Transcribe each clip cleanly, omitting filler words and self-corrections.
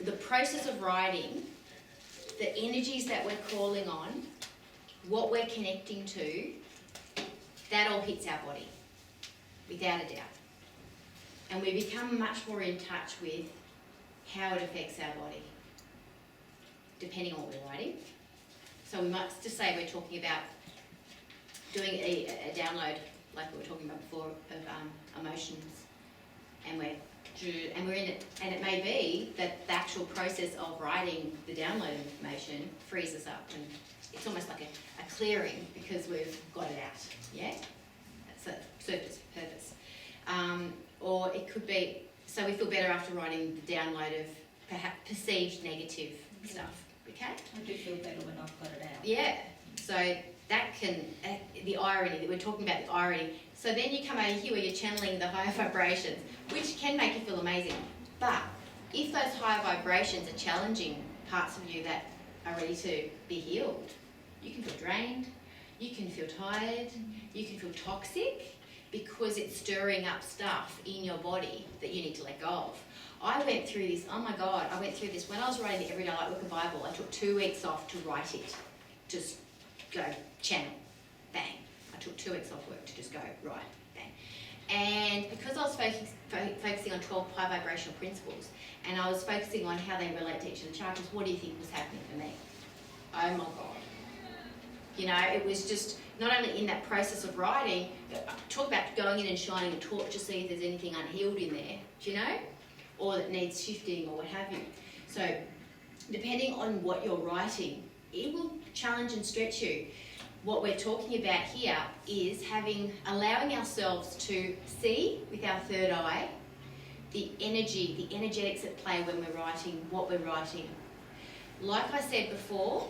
the process of writing, the energies that we're calling on, what we're connecting to, that all hits our body, without a doubt. And we become much more in touch with how it affects our body, depending on what we're writing. So we might just say we're talking about doing a download, like we were talking about before, of emotions, and we're in it, and it may be that the actual process of writing the download of information frees us up, and it's almost like a clearing because we've got it out. Yeah, that's a service purpose. Or it could be so we feel better after writing the download of perhaps perceived negative stuff. Okay. I do feel better when I've got it out. Yeah. So that can the irony that we're talking about, the irony. So then you come over here where you're channeling the higher vibrations, which can make you feel amazing. But if those higher vibrations are challenging parts of you that are ready to be healed, you can feel drained, you can feel tired, you can feel toxic because it's stirring up stuff in your body that you need to let go of. I went through this, oh my God, I went through this when I was writing the Everyday Lightworker Bible. I took 2 weeks off to write it, just go channel, bang. I took 2 weeks off work to just go, right, bang. And because I was focusing on 12 high vibrational principles, and I was focusing on how they relate to each of the chakras, what do you think was happening for me? Oh my God. You know, it was just not only in that process of writing, talk about going in and shining a torch to see if there's anything unhealed in there, do you know? Or that needs shifting or what have you. So depending on what you're writing, it will challenge and stretch you. What we're talking about here is allowing ourselves to see with our third eye the energy, the energetics at play when we're writing, what we're writing. Like I said before,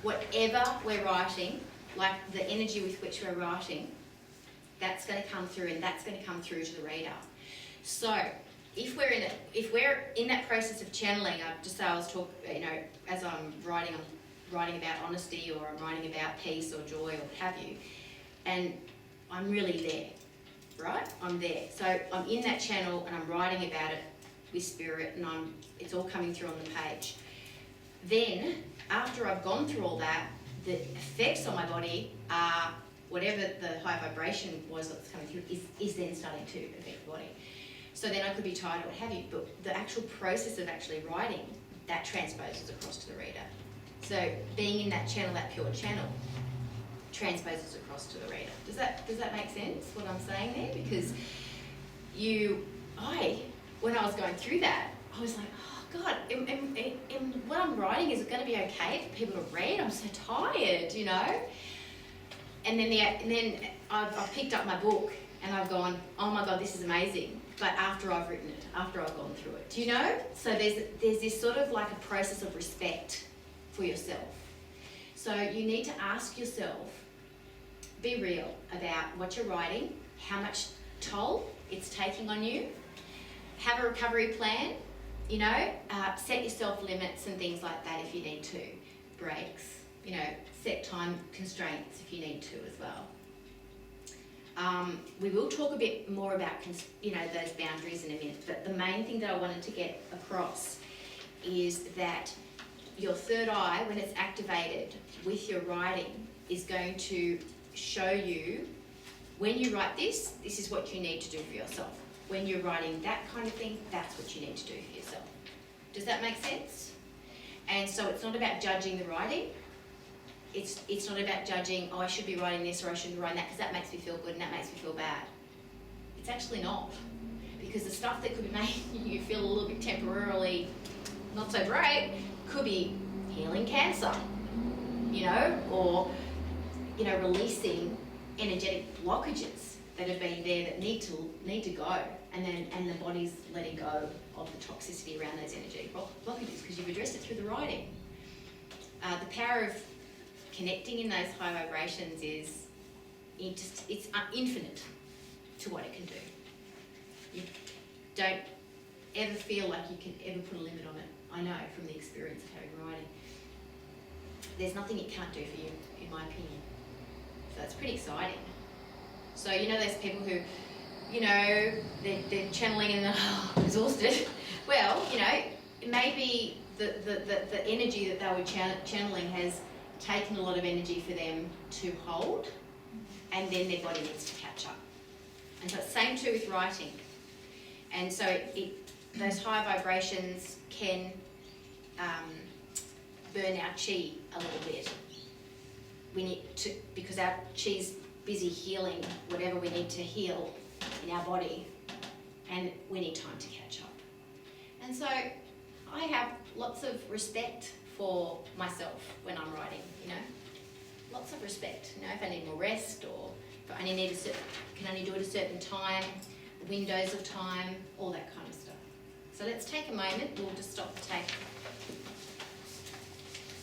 whatever we're writing, like the energy with which we're writing, that's going to come through, and that's going to come through to the reader. So if we're in that process of channeling, I was talking, you know, as I'm writing about honesty, or I'm writing about peace or joy or what have you, and I'm really there, right? I'm there. So I'm in that channel and I'm writing about it with spirit, and it's all coming through on the page. Then, after I've gone through all that, the effects on my body are whatever the high vibration was that's coming through is then starting to affect the body. So then I could be tired or what have you, but the actual process of actually writing, that transposes across to the reader. So being in that channel, that pure channel, transposes across to the reader. Does that make sense, what I'm saying there? Because when I was going through that, I was like, oh God, what I'm writing, is it going to be okay for people to read? I'm so tired, you know? And then I've picked up my book and I've gone, oh my God, this is amazing. But after I've written it, after I've gone through it, do you know? So there's this sort of like a process of respect for yourself. So you need to ask yourself, be real about what you're writing, how much toll it's taking on you, have a recovery plan, you know, set yourself limits and things like that if you need to, breaks, you know, set time constraints if you need to as well. We will talk a bit more about, you know, those boundaries in a minute, but the main thing that I wanted to get across is that your third eye, when it's activated with your writing, is going to show you, when you write this is what you need to do for yourself. When you're writing that kind of thing, that's what you need to do for yourself. Does that make sense? And so it's not about judging the writing. It's not about judging, oh, I should be writing this or I shouldn't be writing that because that makes me feel good and that makes me feel bad. It's actually not. Because the stuff that could be making you feel a little bit temporarily not so great could be healing cancer, you know, or, you know, releasing energetic blockages that have been there that need to go, and the body's letting go of the toxicity around those energetic blockages because you've addressed it through the writing. The power of connecting in those high vibrations is it's infinite to what it can do. You don't ever feel like you can ever put a limit on it. I know from the experience of having writing. There's nothing it can't do for you, in my opinion. So it's pretty exciting. So you know those people who, you know, they're channeling and they're exhausted exhausted. Well, you know, maybe the energy that they were channeling has taken a lot of energy for them to hold, and then their body needs to catch up. And so it's same too with writing. And so those high vibrations can burn our chi a little bit. We need to, because our chi's busy healing whatever we need to heal in our body, and we need time to catch up. And so I have lots of respect for myself when I'm writing, you know, lots of respect. You know, if I need more rest, or if I only need can only do it a certain time, windows of time, all that kind of stuff. So let's take a moment. We'll just stop the tape.